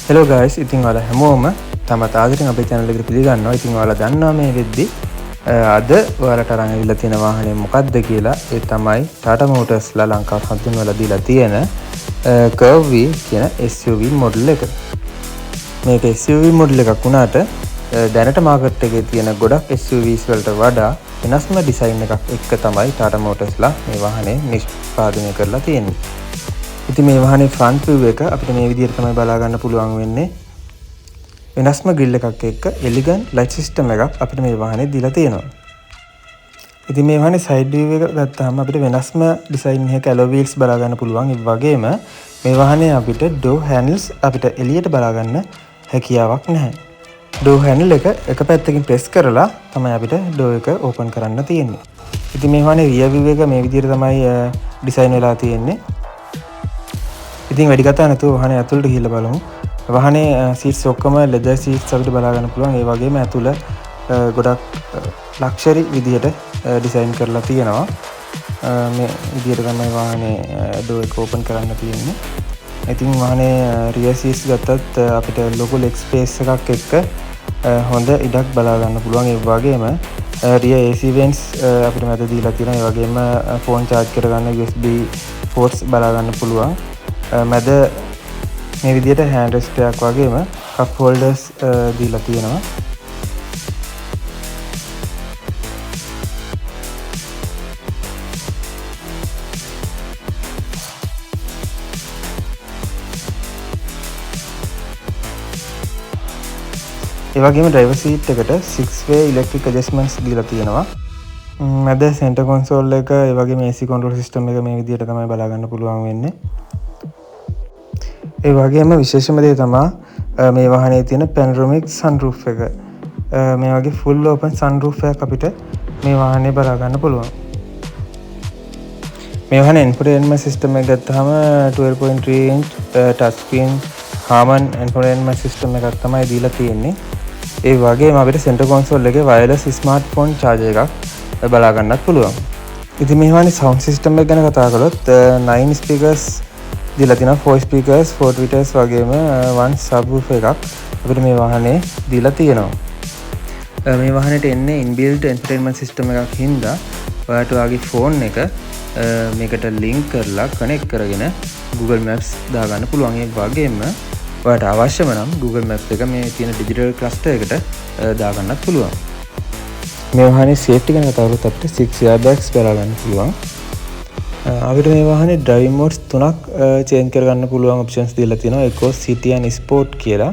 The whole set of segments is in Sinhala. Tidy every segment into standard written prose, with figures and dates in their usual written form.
Hello guys, ඉතින් ඔයාලා හැමෝම තමත් ආදරෙන් අපේ channel එකට පිළිගන්නවා. ඉතින් ඔයාලා දන්නවා මේ වෙද්දි අද ඔයාලට අරන් ඇවිල්ලා තියෙන වාහනේ මොකක්ද කියලා. ඒ තමයි Tata Motors ලා ලංකාවට හඳුන්වලා දීලා තියෙන Curvy කියන SUV මොඩල් එක. මේක SUV මොඩල් එකක් වුණාට දැනට මාකට් එකේ තියෙන ගොඩක් SUVs වලට වඩා වෙනස්ම ඩිසයින් එකක් එක්ක තමයි Tata Motors ලා මේ වාහනේ නිෂ්පාදනය කරලා තියෙන්නේ. ඉතින් මේ වාහනේ ෆ්‍රන්ට් view එක අපිට මේ විදිහට තමයි බලා ගන්න පුළුවන් වෙන්නේ. වෙනස්ම ග්‍රිල් එකක් එක්ක එලිගන්ට් ලයිට් සිස්ටම් එකක් අපිට මේ වාහනේ දීලා තියෙනවා. ඉතින් මේ වාහනේ සයිඩ් view එක ගත්තාම අපිට වෙනස්ම ඩිසයින් එකක ඇලෝ වීල්ස් බලා ගන්න පුළුවන්. ඒ වගේම මේ වාහනේ අපිට door handles අපිට එළියට බලා ගන්න හැකියාවක් නැහැ. door handle එක පැත්තකින් press කරලා තමයි අපිට door එක open කරන්න තියෙන්නේ. ඉතින් මේ වාහනේ rear view එක මේ විදිහට තමයි ඩිසයින් වෙලා තියෙන්නේ. ඉතින් වැඩි කතා නැතුව වාහනේ ඇතුළට ගිහිල්ලා බලමු. වාහනේ සීට්ස් ඔක්කොම leather seats අපිට බලා ගන්න පුළුවන්. ඒ වගේම ඇතුළ ගොඩක් ලක්ෂරි විදියට ඩිසයින් කරලා තියෙනවා. මේ විදියට තමයි වාහනේ door එක open කරන්න තියෙන්නේ. ඉතින් වාහනේ rear seats ගත්තත් අපිට ලොකු leg space එකක් එක්ක හොඳ ඉඩක් බලා ගන්න පුළුවන්. ඒ වගේම rear AC vents අපිට මැද දීලා තියෙනවා. ඒ වගේම phone charge කරගන්න USB ports බලා ගන්න පුළුවන්. මැද මේ විදිහට hand rest එකක් වගේම cup holders දීලා තියෙනවා. ඒ වගේම driver seat එකට 6-way electric adjustments දීලා තියෙනවා. මැද center console එක ඒ වගේම AC control system එක මේ විදිහට තමයි බලා ගන්න පුළුවන් වෙන්නේ. ඒ වගේම විශේෂම දේ තමයි මේ වාහනේ තියෙන panoramic sunroof එක. මේ වගේ full open sunroof එකක් අපිට මේ වාහනේ බලා ගන්න පුළුවන්. මේ වාහනේ infotainment system එක ගත්තාම 12.3 inch touch screen Harman infotainment system එකක් තමයි දීලා තියෙන්නේ. ඒ වගේම අපිට center console එකේ wireless smartphone charger එකක් බලා ගන්නත් පුළුවන්. ඉතින් මේ වාහනේ sound system එක ගැන කතා කළොත් 9 speakers දීලා තියෙනවා. 4 speakers 4 tweeters වගේම 1 subwoofer එකක් අපිට මේ වාහනේ දීලා තියෙනවා. මේ වාහනේට එන්නේ inbuilt entertainment system එකක් හින්දා ඔයාලට ඔයාගේ phone එක මේකට link කරලා connect කරගෙන Google Maps දාගන්න පුළුවන්. ඒ වගේම ඔයාලට අවශ්‍යම නම් Google Maps එක මේ තියෙන digital cluster එකට දාගන්නත් පුළුවන්. මේ වාහනේ safety ගැන කතා කරලා අපිට 6 airbags බලා ගන්න පුළුවන්. අපිට මේ වාහනේ driving modes 3ක් change කරගන්න පුළුවන් options දීලා තියෙනවා. Eco, City and Sport කියලා.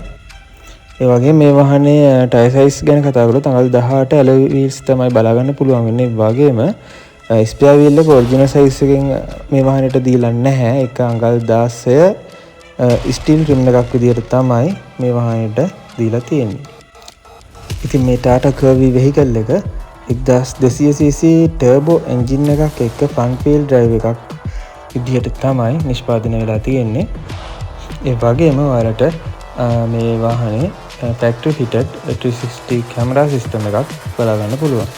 ඒ වගේම මේ වාහනේ tire size ගැන කතා කරලා අඟල් 18 alloy wheels තමයි බලා ගන්න පුළුවන් වෙන්නේ. ඒ වගේම spare wheel එක original size එකෙන් මේ වාහනේට දීලා නැහැ. ඒක අඟල් 16 steel rim එකක් විදියට තමයි මේ වාහනේට දීලා තියෙන්නේ. ඉතින් මේ Tata Curvy vehicle එක 1200cc turbo engine එකක් එක්ක front wheel drive එකක් විදිහට තමයි නිෂ්පාදනය වෙලා තියෙන්නේ. ඒ වගේම ඔයාලට මේ වාහනේ factory fitted 360 camera system එකක් බලා ගන්න පුළුවන්.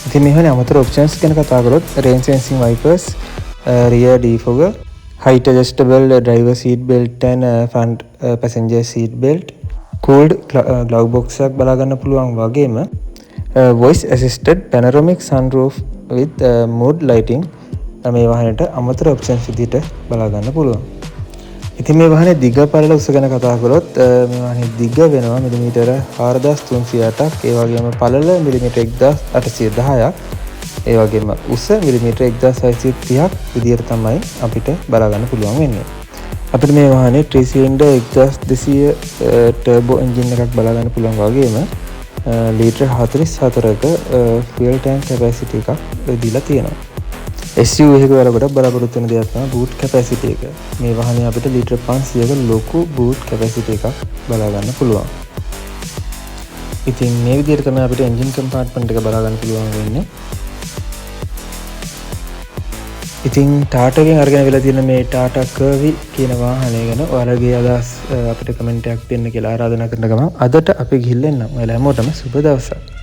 ඉතින් මේ වගේ අමතර options ගැන කතා කරොත් rain sensing wipers, rear defogger, height adjustable driver seat belt and front passenger seat belt, cooled glove box එකක් බලා ගන්න පුළුවන්. වගේම voice assisted panoramic sunroof with mood lighting මේ වාහනේට අමතර options විදිහට බලා ගන්න පුළුවන්. ඉතින් මේ වාහනේ දිග පළල උස ගැන කතා කරොත් මේ වාහනේ දිග වෙනවා මිලිමීටර 4308ක්. ඒ වගේම පළල මිලිමීටර 1810ක්. ඒ වගේම උස මිලිමීටර 1630ක් විදියට තමයි අපිට බලා ගන්න පුළුවන් වෙන්නේ. අපිට මේ වාහනේ 3 cylinder 1200 turbo engine එකක් බලා ගන්න පුළුවන්. වගේම ලීටර් 44ක fuel tank capacity එකක් දීලා තියෙනවා. SUV එකක වලකට බලාපොරොත්තු වෙන දෙයක් තමයි බූට් කැපැසිටි එක. මේ වාහනේ අපිට ලීටර් 500ක ලොකු බූට් කැපැසිටි එකක් බලා ගන්න පුළුවන්. ඉතින් මේ විදිහට තමයි අපිට එන්ජින් කම්පාර්ට්මන්ට් එක බලා ගන්න පුළුවන් වෙන්නේ. ඉතින් ටාටාගෙන් අරගෙන වෙලා තියෙන මේ ටාටා කර්වි කියන වාහනය ගැන ඔයාලගේ අදහස් අපිට කමෙන්ට් එකක් දෙන්න කියලා ආරාධනා කරන ගමන් අදට අපි ගිහින් එන්නම්. ඔයාලා හැමෝටම සුබ දවසක්.